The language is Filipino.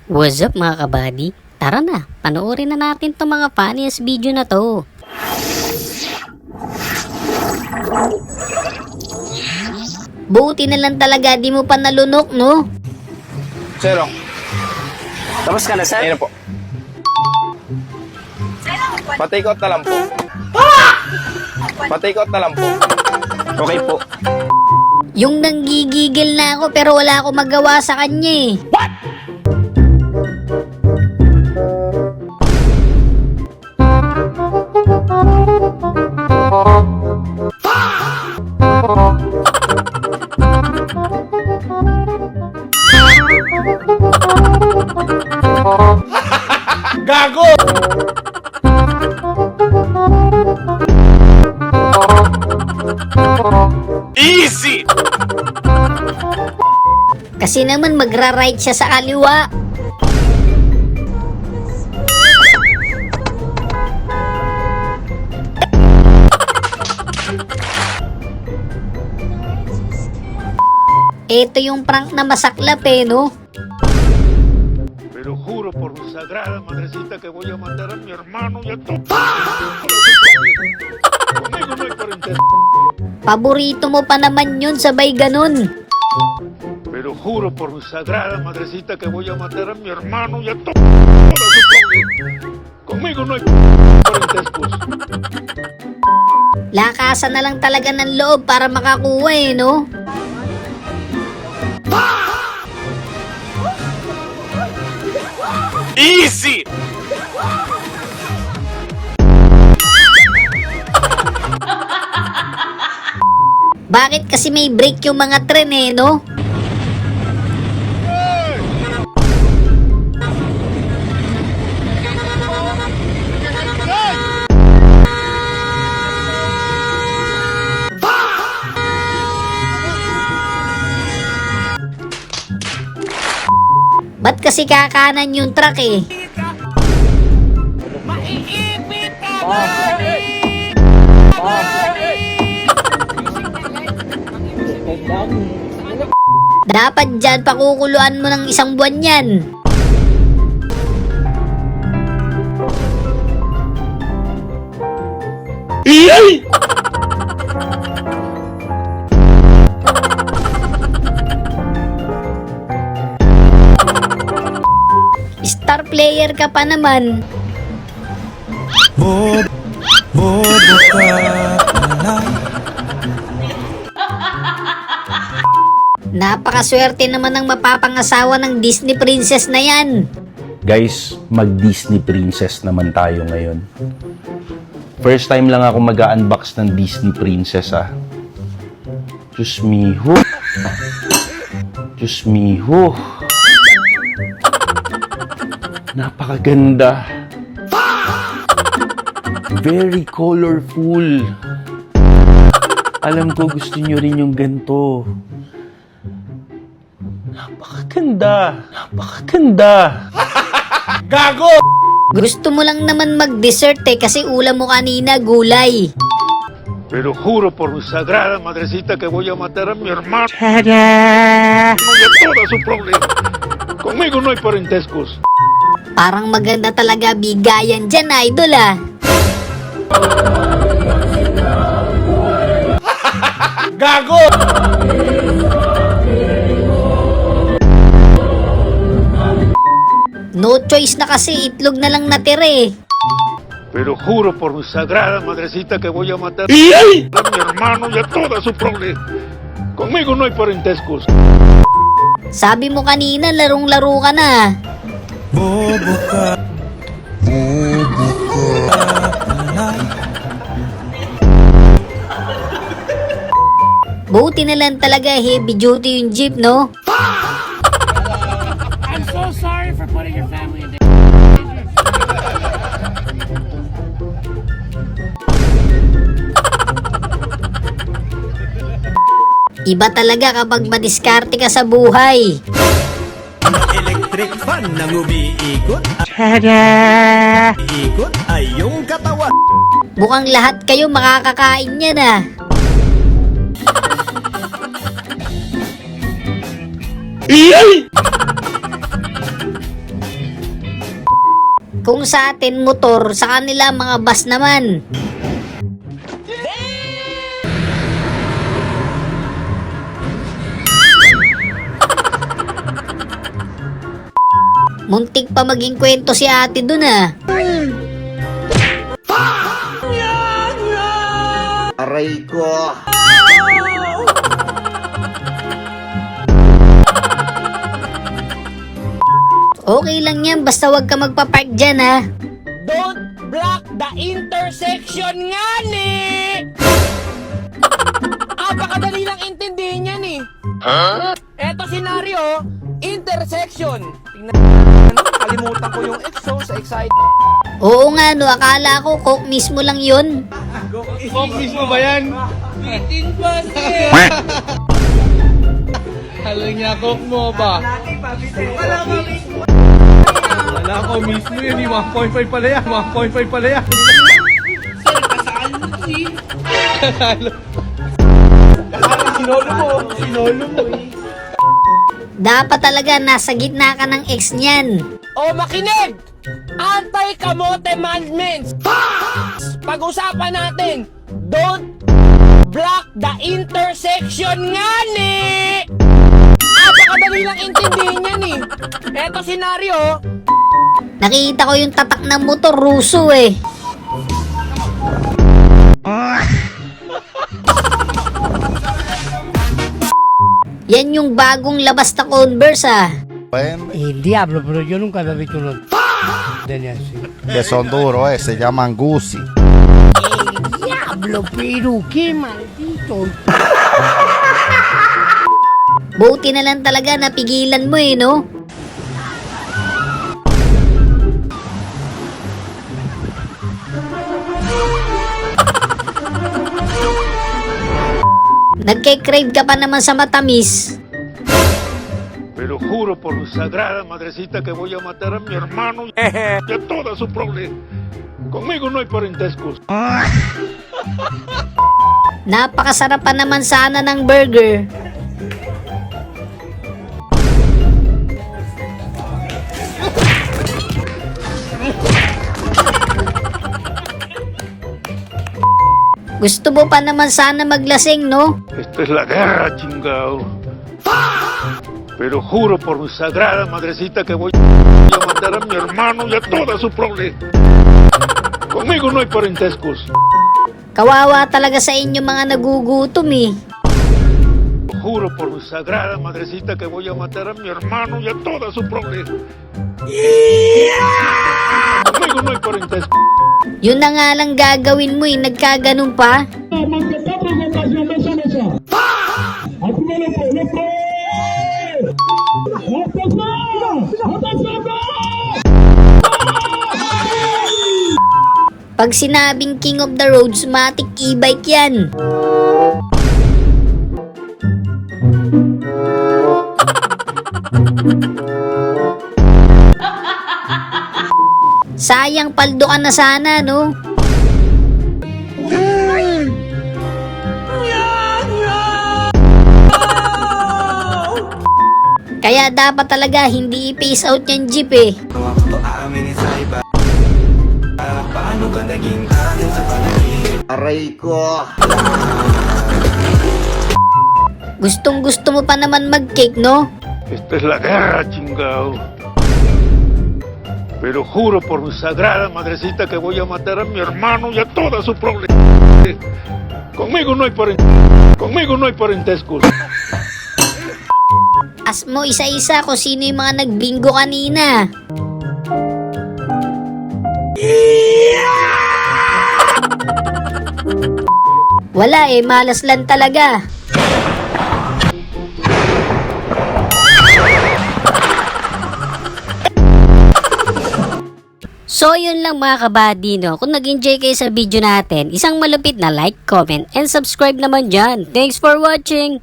What's up mga kabady? Tara na, panoorin na natin itong mga funniest video na to. Buti na lang talaga di mo pa nalunok, no? Sir, tapos ka na, sir? Ayun po. Patikot na lang po. Patikot na lang po. Okay po. Yung nanggigigil na ako pero wala akong magawa sa kanya eh. What? Gago! Easy! Kasi naman magra-right siya sa kaliwa. Ito yung prank na masaklap eh, no? Pero juro por mi sagrada madrecita que voy a matar a mi hermano y a tu... Conmigo no hay parentesco. Paborito mo pa naman yun, sabay ganun. Pero juro por mi sagrada madrecita que voy a matar a mi hermano y a tu... Conmigo no hay parentescos. Lakasan na lang talaga ng loob para makakuha eh, no? Easy! Bakit kasi may break yung mga tren eh, no? Ba't kasi kakanan yung truck eh? Dapat dyan pakukuluan mo ng isang buwan yan. Iyay! Star player ka pa naman. Napakaswerte naman ng mapapangasawa ng Disney princess na yan. Guys, mag-Disney princess naman tayo ngayon. First time lang ako mag-unbox ng Disney princess Diyos miho. Diyos miho. Napakaganda. Very colorful. Alam ko gusto nyo rin yung ganito. Napakaganda. Napakaganda. Gago! Gusto mo lang naman mag-dessert eh kasi ulam mo kanina gulay. Pero juro por mi sagrada madrecita que voy a matar a mi hermano y a toda su problema. Conmigo no hay parentescos. Parang maganda talaga bigayan dyan, idol Gago! No choice na kasi, itlog na lang natira eh. Pero juro por mi sagrada madrecita que voy a matar Iyay! a mi hermano y a toda su problema. Conmigo no hay parentescos. Sabi mo kanina, larong-laro ka na. Buti na lang talaga heavy duty yung jeep, no? I'm so sorry for putting your family in danger. Iba talaga kapag madiskarte ka sa buhay. Electric fan nang umiikot. Ikot ay yung katawan. Mukhang lahat kayo makakakain yan Iyay! Kung sa atin motor, sa kanila mga bus naman. Muntik pa maging kwento si ate dun ah. Aray ko. Okay lang yan, basta wag ka magpapark dyan ha. Don't block the intersection nga ni! Napakadali lang intindihin yan eh. Eto senaryo, intersection. Tingnan kalimutan ko yung exhaust sa excite. Oo nga no, akala ko coke mismo lang yun. Coke mismo ba yan? Bitin pa siya. Alam niya, coke mo ba? Wala ko mismo yun, 1.5 pala yan, 1.5 pala yan. Sir, kasaan mo si? Sinolo mo eh. Dapat talaga nasa gitna ka ng ex niyan. O makinig! Anti-kamote mandments! Pag-usapan natin, don't block the intersection nga ni! Napakadali lang intindihin yan eh. Eto senaryo, Nakita ko yung tatak ng motor, ruso eh. Yan yung bagong labas na Converse ah. El diablo, pero yo nunca había visto uno de así. Que son duros, se llaman Gucci. Diablo, pero qué maldito. Buti na lang talaga napigilan mo eh, no? Nagke-crave ka pa naman sa matamis. Pero juro por sagrada madrecita que voy a matar a mi hermano y a toda su prole. Conmigo no hay parentescos. Napakasarap pa naman sana ng burger. Gusto mo pa naman sana maglasing, no? Esta es la guerra, chingao. Pero juro por mi sagrada madrecita que voy a matar a mi hermano y a toda su prole. Conmigo no hay parentescos. Kawawa talaga sa inyo mga nagugutom eh. Juro por mi sagrada madrecita que voy a matar a mi hermano y a toda su prole. Conmigo no hay parentescos. Yun na nga lang gagawin mo eh, nagkaganon pa. Pag sinabing king of the roads, matik e-bike yan. Sayang paldo ka na sana, no? Kaya dapat talaga hindi i-pace out yung jeep eh. Aray ko. Gustong gusto mo pa naman mag-cake, no? Esta es la guerra, chingao. Pero juro por mi sagrada madrecita que voy a matar a mi hermano y a toda su prole. Conmigo no hay parentescos. As mo isa-isa kung sino yung mga nagbingo kanina. Wala eh, malas lang talaga. So yun lang mga kabady, no? Kung nag-enjoy kayo sa video natin, isang malupit na like, comment, and subscribe naman dyan. Thanks for watching!